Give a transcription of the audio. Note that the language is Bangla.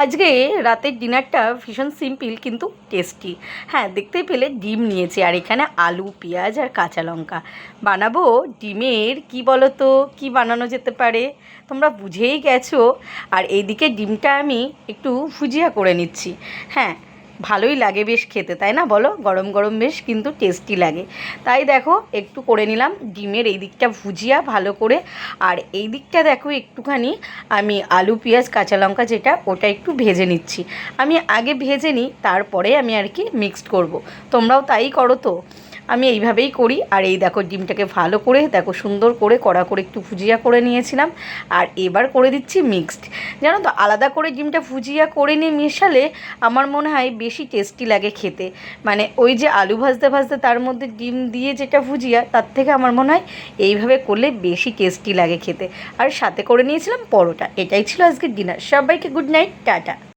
আজকে রাতের ডিনারটা ভীষণ সিম্পল কিন্তু টেস্টি। হ্যাঁ, দেখতেই পেলে ডিম নিয়েছি আর এখানে আলু, পেঁয়াজ আর কাঁচা লঙ্কা। বানাবো ডিমের কি বলো তো, কী বানানো যেতে পারে? তোমরা বুঝেই গেছো। আর এইদিকে ডিমটা আমি একটু ভুজিয়া করে নিচ্ছি। হ্যাঁ, ভালোই লাগে বেশ খেতে, তাই না বলো? গরম গরম বেশ কিন্তু টেস্টি লাগে। তাই দেখো একটু করে নিলাম ডিমের এই দিকটা ভুজিয়া ভালো করে। আর এই দিকটা দেখো একটুখানি আমি আলু, পেঁয়াজ, কাঁচা লঙ্কা যেটা ওটা একটু ভেজে নিচ্ছি। আমি আগে ভেজে নিই, তারপরে আমি আর কি মিক্সড করব। তোমরাও তাই করো তো? আমি এইভাবেই করি। আর এই দেখো ডিমটাকে ভালো করে দেখো সুন্দর করে কড়া করে একটু ভুজিয়া করে নিয়েছিলাম। আর এবার করে দিচ্ছি মিক্সড। জানো তো, আলাদা করে ডিমটা ভুজিয়া করে নিয়ে মেশালে আমার মনে হয় বেশি টেস্টি লাগে খেতে। মানে ওই যে আলু ভাজতে ভাজতে তার মধ্যে ডিম দিয়ে যেটা ভুজিয়া, তার থেকে আমার মনে হয় এইভাবে করলে বেশি টেস্টি লাগে খেতে। আর সাথে করে নিয়েছিলাম পরোটা। এটাই ছিল আজকের ডিনার। সবাইকে গুড নাইট, টাটা।